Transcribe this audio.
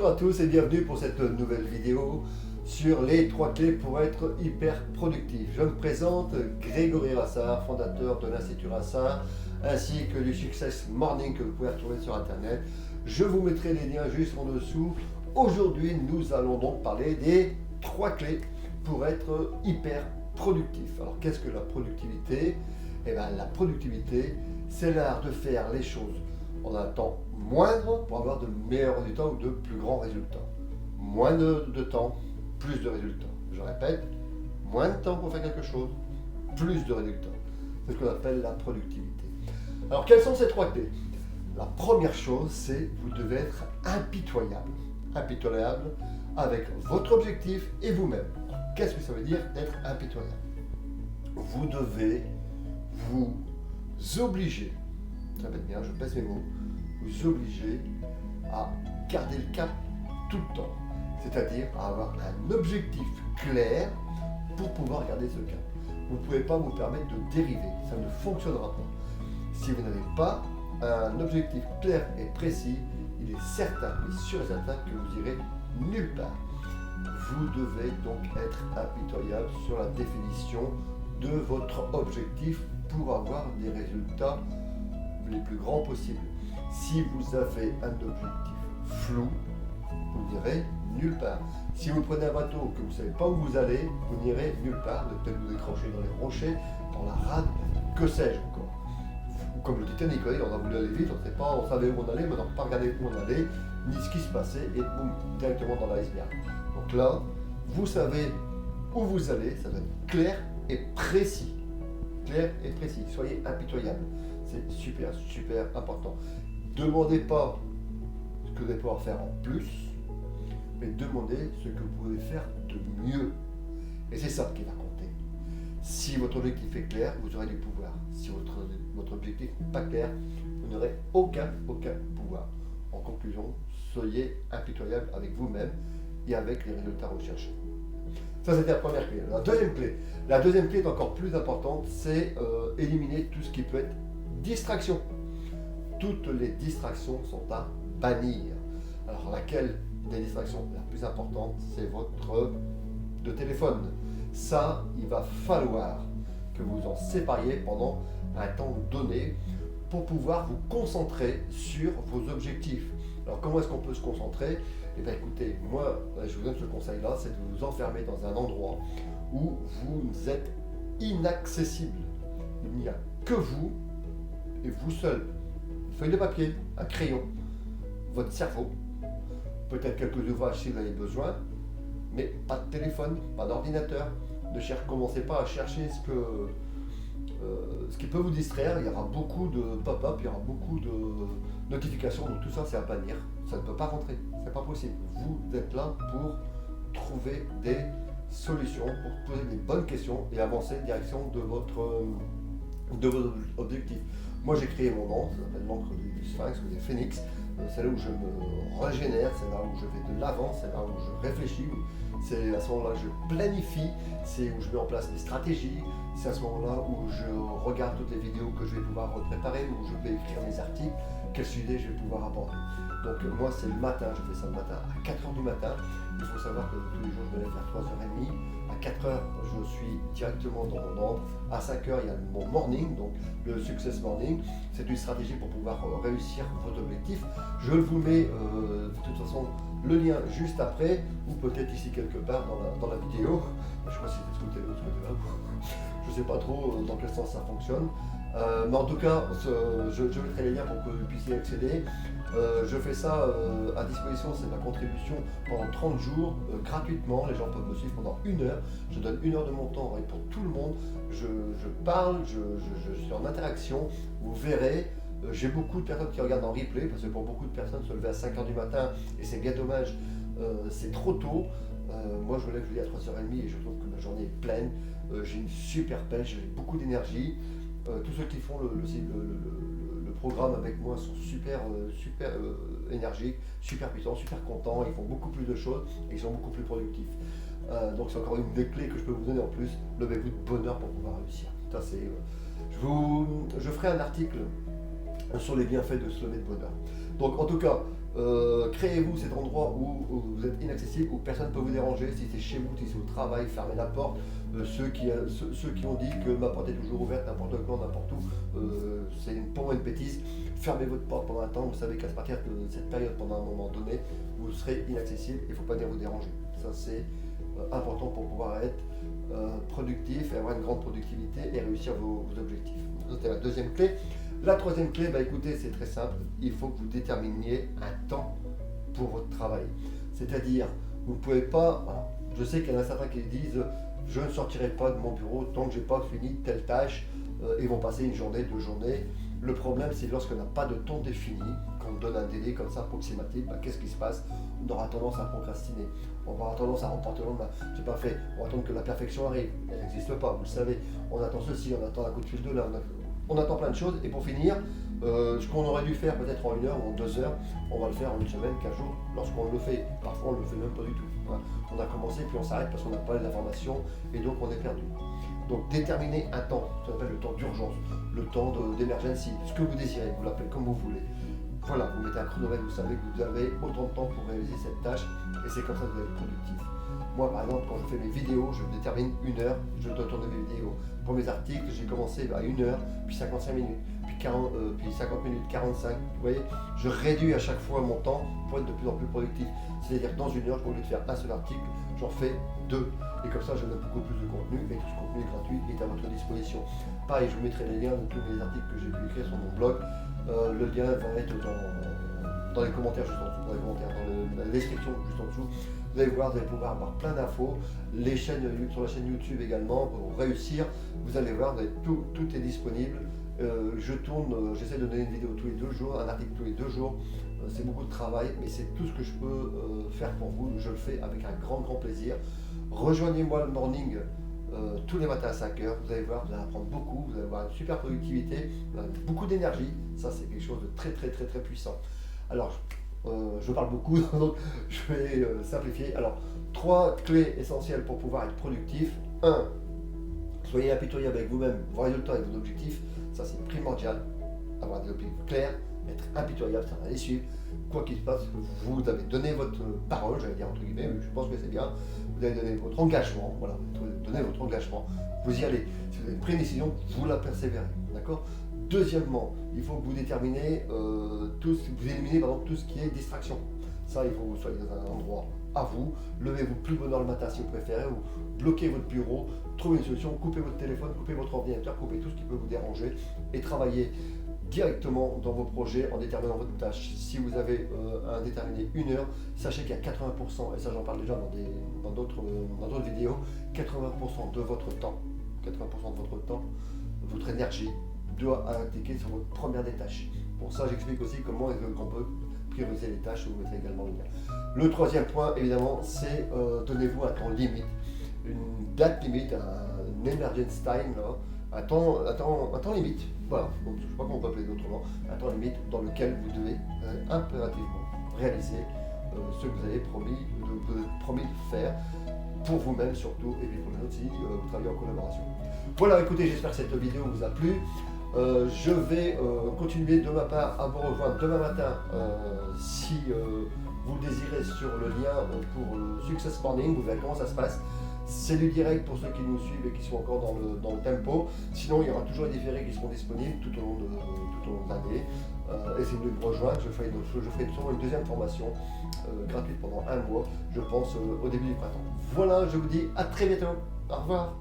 Bonjour à tous et bienvenue pour cette nouvelle vidéo sur les 3 clés pour être hyper productif. Je me présente, Grégory Rassard, fondateur de l'Institut Rassard, ainsi que du Success Morning que vous pouvez retrouver sur internet. Je vous mettrai les liens juste en dessous. Aujourd'hui, nous allons donc parler des 3 clés pour être hyper productif. Alors qu'est-ce que la productivité? Eh bien, la productivité, c'est l'art de faire les choses en un temps moindre pour avoir de meilleurs résultats ou de plus grands résultats. Moins de temps, plus de résultats. Je répète, moins de temps pour faire quelque chose, plus de résultats. C'est ce qu'on appelle la productivité. Alors quelles sont ces 3 clés? La première chose, c'est vous devez être impitoyable. Impitoyable avec votre objectif et vous-même. Qu'est-ce que ça veut dire d'être impitoyable? Vous devez vous obliger, ça va être bien, je pèse mes mots, vous obliger à garder le cap tout le temps. C'est-à-dire à avoir un objectif clair pour pouvoir garder ce cap. Vous ne pouvez pas vous permettre de dériver, ça ne fonctionnera pas. Si vous n'avez pas un objectif clair et précis, il est certain, et sûr et certain que vous irez nulle part. Vous devez donc être impitoyable sur la définition de votre objectif pour avoir des résultats les plus grands possibles. Si vous avez un objectif flou, vous n'irez nulle part. Si vous prenez un bateau que vous ne savez pas où vous allez, vous n'irez nulle part, vous allez peut-être vous décrocher dans les rochers, dans la rade, que sais-je encore. Comme le Titanic, on a voulu aller vite, on savait où on allait, mais on n'a pas regardé où on allait, ni ce qui se passait, et boum, directement dans l'iceberg. Donc là, vous savez où vous allez, ça doit être clair et précis. Clair et précis, soyez impitoyable. C'est super, super important. Demandez pas ce que vous allez pouvoir faire en plus, mais demandez ce que vous pouvez faire de mieux. Et c'est ça qui va compter. Si votre objectif est clair, vous aurez du pouvoir. Si votre objectif n'est pas clair, vous n'aurez aucun pouvoir. En conclusion, soyez impitoyable avec vous-même et avec les résultats recherchés. Ça, c'était la première clé. La deuxième clé est encore plus importante, c'est éliminer tout ce qui peut être distraction. Toutes les distractions sont à bannir. Alors, laquelle des distractions la plus importante, c'est votre téléphone. Ça, il va falloir que vous en sépariez pendant un temps donné pour pouvoir vous concentrer sur vos objectifs. Alors, comment est-ce qu'on peut se concentrer? Eh bien, écoutez, moi, je vous donne ce conseil-là, c'est de vous enfermer dans un endroit où vous êtes inaccessible. Il n'y a que vous et vous seul. Une feuille de papier, un crayon, votre cerveau, peut-être quelques ouvrages si vous avez besoin, mais pas de téléphone, pas d'ordinateur. Ne commencez pas à chercher ce qui peut vous distraire. Il y aura beaucoup de pop-up, il y aura beaucoup de notifications, donc tout ça c'est à bannir. Ça ne peut pas rentrer, c'est pas possible. Vous êtes là pour trouver des solutions, pour poser des bonnes questions et avancer en direction de vos objectifs. Moi j'ai créé mon encre, ça s'appelle l'encre du Sphinx ou des Phénix. C'est là où je me régénère, c'est là où je vais de l'avant, c'est là où je réfléchis, c'est à ce moment-là que je planifie, c'est où je mets en place des stratégies, c'est à ce moment-là où je regarde toutes les vidéos que je vais pouvoir préparer, où je vais écrire mes articles, quel sujet je vais pouvoir aborder. Donc moi c'est le matin, je fais ça le matin à 4h du matin. Il faut savoir que tous les jours je me lève vers 3h30. À 4h je suis directement dans mon ordre. À 5h il y a mon morning, donc le Success Morning. C'est une stratégie pour pouvoir réussir votre objectif. Je vous mets de toute façon le lien juste après, ou peut-être ici quelque part dans la vidéo. Je sais pas si c'est de ce côté-là. Je ne sais pas trop dans quel sens ça fonctionne. Mais en tout cas, je mettrai les liens pour que vous puissiez accéder. Je fais ça à disposition, c'est ma contribution pendant 30 jours, gratuitement. Les gens peuvent me suivre pendant 1 heure. Je donne 1 heure de mon temps et pour tout le monde. Je parle, je suis en interaction. Vous verrez, j'ai beaucoup de personnes qui regardent en replay, parce que pour beaucoup de personnes, se lever à 5h du matin, et c'est bien dommage, c'est trop tôt. Moi, je me lève à 3h30 et je trouve que ma journée est pleine. J'ai une super pêche, j'ai beaucoup d'énergie. Tous ceux qui font le programme avec moi sont super énergiques, super puissants, super contents, ils font beaucoup plus de choses et ils sont beaucoup plus productifs. Donc c'est encore une des clés que je peux vous donner en plus, levez-vous de bonheur pour pouvoir réussir. Ça, je ferai un article sur les bienfaits de se lever de bonheur. Donc en tout cas, Créez-vous cet endroit où vous êtes inaccessible, où personne ne peut vous déranger. Si c'est chez vous, si c'est au travail, fermez la porte. Ceux qui ont dit que ma porte est toujours ouverte, n'importe quand, n'importe où, c'est pour moi une bêtise. Fermez votre porte pendant un temps. Vous savez qu'à partir de cette période, pendant un moment donné, vous serez inaccessible. Il ne faut pas venir vous déranger. Ça, c'est important pour pouvoir être productif et avoir une grande productivité et réussir vos objectifs. C'était la deuxième clé. La troisième clé, écoutez, c'est très simple. Il faut que vous déterminiez un temps pour votre travail. C'est-à-dire, vous ne pouvez pas. Alors, je sais qu'il y en a certains qui disent je ne sortirai pas de mon bureau tant que je n'ai pas fini telle tâche. Ils vont passer une journée, 2 journées. Le problème, c'est lorsqu'on n'a pas de temps défini, qu'on donne un délai comme ça approximatif, qu'est-ce qui se passe? On aura tendance à procrastiner. On aura tendance à reporter le lendemain. C'est pas fait. On va attendre que la perfection arrive. Elle n'existe pas, vous le savez. On attend ceci, on attend un coup de fil de là. On attend plein de choses. Et pour finir, ce qu'on aurait dû faire peut-être en 1 heure ou en 2 heures, on va le faire en 1 semaine, 15 jours, lorsqu'on le fait. Parfois, on ne le fait même pas du tout. Voilà. On a commencé, puis on s'arrête parce qu'on n'a pas l'information et donc on est perdu. Donc déterminez un temps, ça s'appelle le temps d'urgence, le temps d'emergency, ce que vous désirez, vous l'appelez comme vous voulez. Voilà, vous mettez un chronomètre, vous savez que vous avez autant de temps pour réaliser cette tâche et c'est comme ça que vous allez être productif. Moi par exemple, quand je fais mes vidéos, je détermine 1 heure, je dois tourner mes vidéos. Pour mes articles, j'ai commencé à 1 heure, puis 55 minutes, puis 50 minutes, 45. Vous voyez, je réduis à chaque fois mon temps pour être de plus en plus productif. C'est-à-dire que dans 1 heure, au lieu de faire un seul article, j'en fais 2. Et comme ça, je donne beaucoup plus de contenu et tout ce contenu est gratuit est à votre disposition. Pareil, je vous mettrai les liens de tous les articles que j'ai pu écrire sur mon blog. Le lien va être dans les commentaires juste en dessous, dans la description juste en dessous. Vous allez voir, vous allez pouvoir avoir plein d'infos. Les chaînes sur la chaîne YouTube également pour réussir. Vous allez voir, tout est disponible. J'essaie de donner une vidéo tous les 2 jours, un article tous les 2 jours. C'est beaucoup de travail, mais c'est tout ce que je peux faire pour vous. Je le fais avec un grand plaisir. Rejoignez-moi le morning tous les matins à 5 heures. Vous allez voir, vous allez apprendre beaucoup, vous allez avoir une super productivité, vous avez beaucoup d'énergie. Ça, c'est quelque chose de très puissant. Alors, je parle beaucoup, donc je vais simplifier. Alors, 3 clés essentielles pour pouvoir être productif. 1. Soyez impitoyable avec vous-même, vos résultats et vos objectifs. Ça, c'est primordial. Avoir des objectifs clairs, être impitoyable, ça va les suivre. Quoi qu'il se passe, vous avez donné votre parole, j'allais dire entre guillemets, mais je pense que c'est bien. Vous avez donné votre engagement, voilà, vous avez donné votre engagement. Vous y allez. Si vous avez pris une décision, vous la persévérez. D'accord? Deuxièmement, il faut que vous déterminez, vous éliminez tout ce qui est distraction. Ça, il faut que vous soyez dans un endroit à vous. Levez-vous plus bonne heure le matin si vous préférez, ou bloquez votre bureau, trouvez une solution, coupez votre téléphone, coupez votre ordinateur, coupez tout ce qui peut vous déranger et travaillez directement dans vos projets en déterminant votre tâche. Si vous avez déterminé 1 heure, sachez qu'il y a 80%, et ça j'en parle déjà dans d'autres vidéos, 80% de votre temps, votre énergie doit attaquer sur votre première des tâches. Pour ça, j'explique aussi comment on peut prioriser les tâches, vous mettrez également le lien. Le troisième point, évidemment, c'est donnez-vous un temps limite, une date limite, un emergency time, là, un temps limite, voilà, je ne sais pas comment on peut appeler autrement, un temps limite dans lequel vous devez impérativement réaliser ce que vous avez promis de faire pour vous-même surtout, et puis pour les autres si vous travaillez en collaboration. Voilà, écoutez, j'espère que cette vidéo vous a plu. Je vais continuer de ma part à vous rejoindre demain matin si vous le désirez sur le lien pour le Success Morning, vous verrez comment ça se passe. C'est du direct pour ceux qui nous suivent et qui sont encore dans le tempo. Sinon, il y aura toujours les différés qui seront disponibles tout au long de l'année. Et si vous voulez me rejoindre, je ferai sûrement une deuxième formation gratuite pendant 1 mois, je pense au début du printemps. Voilà, je vous dis à très bientôt. Au revoir.